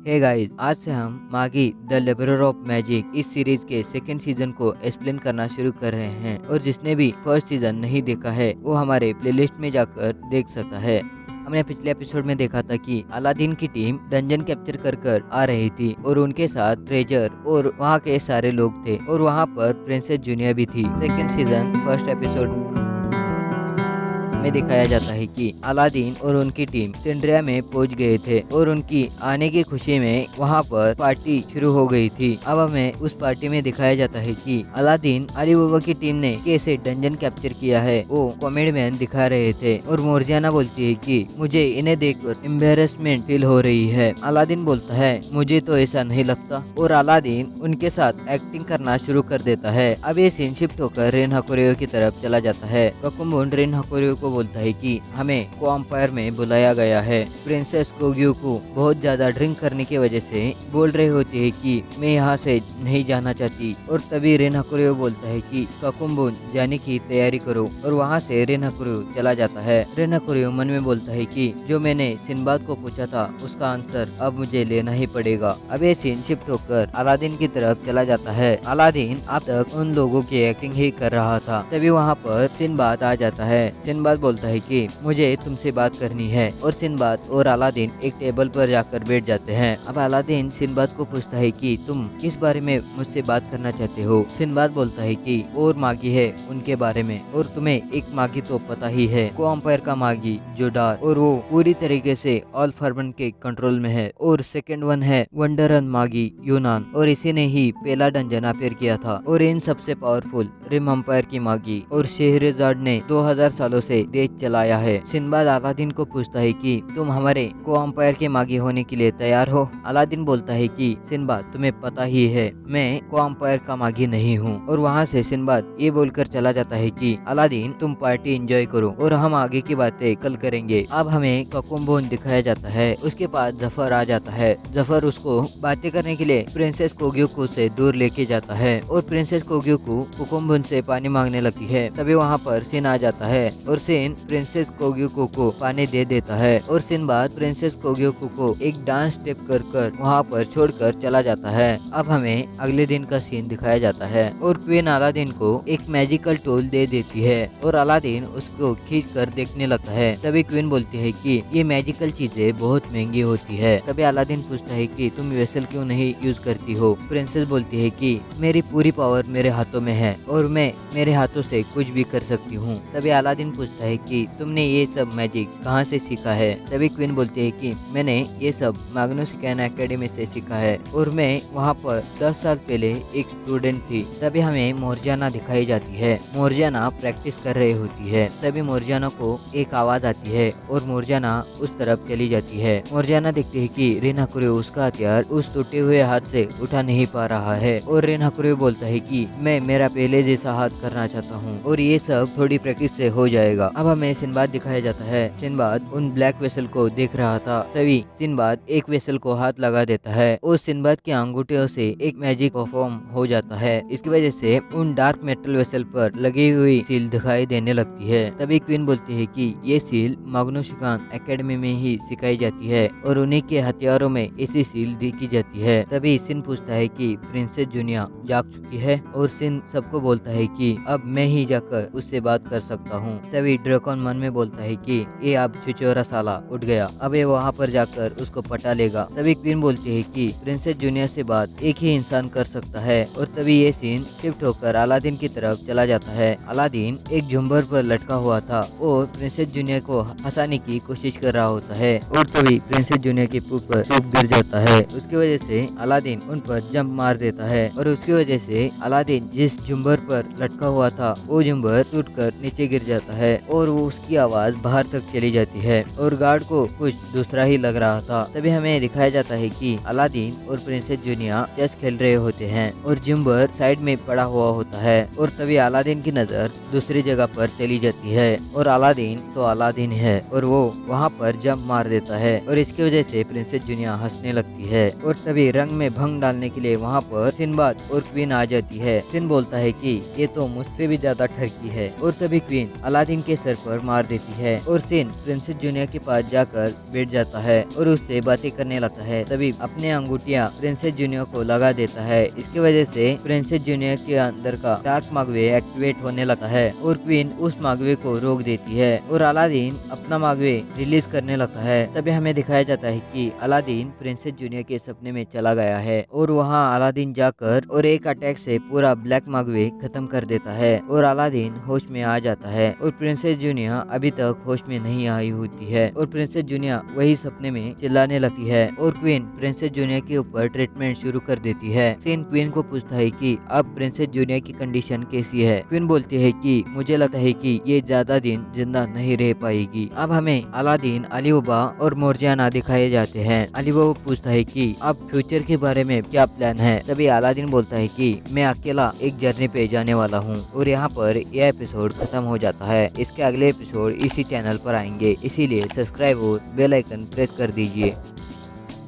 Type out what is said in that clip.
Hey guys, आज से हम मागी द लेबरर ऑफ मैजिक इस सीरीज के सेकंड सीजन को एक्सप्लेन करना शुरू कर रहे हैं और जिसने भी फर्स्ट सीजन नहीं देखा है वो हमारे प्लेलिस्ट में जाकर देख सकता है। हमने पिछले एपिसोड में देखा था कि अलादीन की टीम डंजन कैप्चर कर आ रही थी और उनके साथ ट्रेजर और वहाँ के सारे लोग थे और वहाँ पर प्रिंसेस जूनिया भी थी। सेकंड सीजन फर्स्ट एपिसोड में दिखाया जाता है कि अलादीन और उनकी टीम सिंड्रिया में पहुंच गए थे और उनकी आने की खुशी में वहां पर पार्टी शुरू हो गई थी। अब हमें उस पार्टी में दिखाया जाता है कि अलादीन अली बाबा की टीम ने कैसे डंजन कैप्चर किया है वो कॉमेडी मैन दिखा रहे थे और मोर्जियाना बोलती है कि मुझे इन्हें देखकर एम्बेरसमेंट फील हो रही है। अलादीन बोलता है मुझे तो ऐसा नहीं लगता और अलादीन उनके साथ एक्टिंग करना शुरू कर देता है। अब ये सीन शिफ्ट होकर रेन हकुरियो की तरफ चला जाता है। कोकुमुन रेन हकुरियो को बोलता है कि हमें कोएम्पायर में बुलाया गया है। प्रिंसेस कोग्यू को बहुत ज्यादा ड्रिंक करने की वजह से बोल रही होती है कि मैं यहाँ से नहीं जाना चाहती और तभी रेन हकुरियो बोलता है कि कोकुमुन जाने की तैयारी करो और वहाँ से रेन हकुरियो चला जाता है। रेन हकुरियो मन में बोलता है कि जो मैंने सिनबाद को पूछा था उसका आंसर अब मुझे लेना ही पड़ेगा। अब ये सीन शिफ्ट होकर अलादीन की तरफ चला जाता है। अलादीन अब तक उन लोगों की एक्टिंग ही कर रहा था। तभी वहाँ पर सिनबाद आ जाता है। सिनबाद बोलता है कि मुझे तुमसे बात करनी है और सिनबाद और अलादीन एक टेबल पर जाकर बैठ जाते हैं। अब अलादीन सिनबाद को पूछता है कि तुम किस बारे में मुझसे बात करना चाहते हो। सिनबाद बोलता है कि और मागी है उनके बारे में और तुम्हें एक मागी तो पता ही है, कोएम्पायर का मागी जो डार और वो पूरी तरीके से ऑल फर्मन के कंट्रोल में है और सेकंड वन है वंडरन मागी यूनान और इसी ने ही पहला डंजन अपेयर किया था और इन सबसे पावरफुल रिम एम्पायर की मागी और शेहरजाद ने 2000 सालों से देश चलाया है। सिनबाद अलादीन को पूछता है कि तुम हमारे कोएम्पायर के मागी होने के लिए तैयार हो। अलादीन बोलता है कि सिनबाद तुम्हें पता ही है मैं कोएम्पायर का मागी नहीं हूँ और वहाँ से सिनबाद ये बोलकर चला जाता है कि अलादीन तुम पार्टी एंजॉय करो और हम आगे की बातें कल करेंगे। अब हमें कोकुमुन दिखाया जाता है। उसके पास जफर आ जाता है। जफर उसको बातें करने के लिए प्रिंसेस कोग्युको से दूर लेके जाता है और प्रिंसेस कोग्युको कोकुमुन से पानी मांगने लगती है। तभी वहाँ पर सिन आ जाता है और सिन प्रिंसेस कोग्युको को पानी दे देता है और सिनबाद प्रिंसेस कोग्युको को एक डांस स्टेप कर वहाँ पर छोड़कर चला जाता है। अब हमें अगले दिन का सीन दिखाया जाता है और क्वीन अलादीन को एक मैजिकल टूल दे देती है और अलादीन उसको खींच कर देखने लगता है। तभी क्वीन बोलती है कि ये मैजिकल चीजें बहुत महंगी होती है। तभी अलादीन पूछता है कि तुम वेसल क्यों नहीं यूज करती हो। प्रिंसेस बोलती है कि मेरी पूरी पावर मेरे हाथों में है और मैं मेरे हाथों से कुछ भी कर सकती हूँ। तभी अलादीन पूछता है कि तुमने ये सब मैजिक कहाँ से सीखा है। तभी क्वीन बोलती है कि मैंने ये सब मैग्नस कैन एकेडमी से सीखा है और मैं वहाँ पर 10 साल पहले एक स्टूडेंट थी। तभी हमें मोर्जियाना दिखाई जाती है। मोर्जियाना प्रैक्टिस कर रही होती है। तभी मोर्जियाना को एक आवाज आती है और मोर्जियाना उस तरफ चली जाती है। मोर्जियाना देखती है कि रेन हकुरियो उसका हथियार उस टूटे हुए हाथ से उठा नहीं पा रहा है और रेन हकुरियो बोलता है कि मैं मेरा पहले जैसा हाथ करना चाहता हूँ और ये सब थोड़ी प्रैक्टिस से हो जाएगा। अब हमें सिनबाद दिखाया जाता है। सिनबाद उन ब्लैक वेसल को देख रहा था। तभी सिनबाद एक वेसल को हाथ लगा देता है और सिनबाद की अंगूठियों से एक मैजिक परफॉर्म हो जाता है। इसकी वजह से उन डार्क मेटल वेसल पर लगी हुई सील दिखाई देने लगती है। तभी क्वीन बोलती है कि ये सील मैग्नस कैन एकेडमी में ही सिखाई जाती है और उन्हीं के हथियारों में ऐसी सील देखी जाती है। तभी सिन पूछता है कि प्रिंसेस जूनिया जाग चुकी है और सिन सबको बोलता है कि अब मैं ही जाकर उससे बात कर सकता हूँ। तभी ड्रैकन मन में बोलता है कि ये अब छिछोरा साला उठ गया, अब ये वहाँ पर जाकर उसको पटा लेगा। तभी क्वीन बोलती है कि प्रिंसेस जूनिया से बात एक ही इंसान कर सकता है और तभी ये सीन शिफ्ट होकर अलादीन की तरफ चला जाता है। अलादीन एक झुंबर पर लटका हुआ था और प्रिंसेस जूनिया को हंसाने की कोशिश कर रहा होता है और तभी प्रिंसेस जूनिया के मुंह पर चुप गिर जाता है। उसकी वजह से अलादीन उन पर जंप मार देता है और उसकी वजह से अलादीन जिस झुंबर पर लटका हुआ था वो झुंबर टूटकर नीचे गिर जाता है और वो उसकी आवाज बाहर तक चली जाती है और गार्ड को कुछ दूसरा ही लग रहा था। तभी हमें दिखाया जाता है कि अलादीन और प्रिंसेस जूनिया चेस खेल रहे होते हैं और झुंबर साइड में पड़ा हुआ होता है और तभी अलादीन की नजर दूसरी जगह पर चली जाती है और अलादीन तो अलादीन है और वो वहाँ पर जंप मार देता है और इसकी वजह से प्रिंसेस जूनिया हंसने लगती है और तभी रंग में भंग डालने के लिए वहाँ पर सिनबाद और क्वीन आ जाती है। सिन बोलता है कि ये तो मुझसे भी ज्यादा ठरकी है और तभी क्वीन अलादीन के सर पर मार देती है और सीन प्रिंसेस जूनिया के पास जाकर बैठ जाता है और उससे बातें करने लगता है। तभी अपने अंगूठियां प्रिंसेस जूनिया को लगा देता है। इसकी वजह से प्रिंसेस जूनिया के अंदर का डार्क मागवे एक्टिवेट होने लगता है और क्वीन उस मागवे को रोक देती है और अलादीन अपना मागवे रिलीज करने लगता है। तभी हमें दिखाया जाता है कि अलादीन प्रिंसेस जूनिया के सपने में चला गया है और वहाँ अलादीन जाकर और एक अटैक से पूरा ब्लैक मागवे खत्म कर देता है और अलादीन होश में आ जाता है और प्रिंसेस जूनिया अभी तक होश में नहीं आई होती है और प्रिंसेस जूनिया वही सपने में चिल्लाने लगती है और क्वीन प्रिंसेस जूनिया के ऊपर ट्रीटमेंट शुरू कर देती है। सीन क्वीन को पूछता है कि अब प्रिंसेस जूनिया की कंडीशन कैसी है। क्वीन बोलती है कि मुझे लगता है कि ये ज्यादा दिन जिंदा नहीं रह पाएगी। अब हमें अलादीन, अली बाबा और मोर्जियाना दिखाए जाते हैं। अली बाबा पूछता है कि अब फ्यूचर के बारे में क्या प्लान है। तभी अलादीन बोलता है कि मैं अकेला एक जर्नी पे जाने वाला हूँ और यहाँ पर यह एपिसोड खत्म हो जाता है। इसके अगले एपिसोड इसी चैनल पर आएंगे, इसीलिए सब्सक्राइब और बेल आइकन प्रेस कर दीजिए।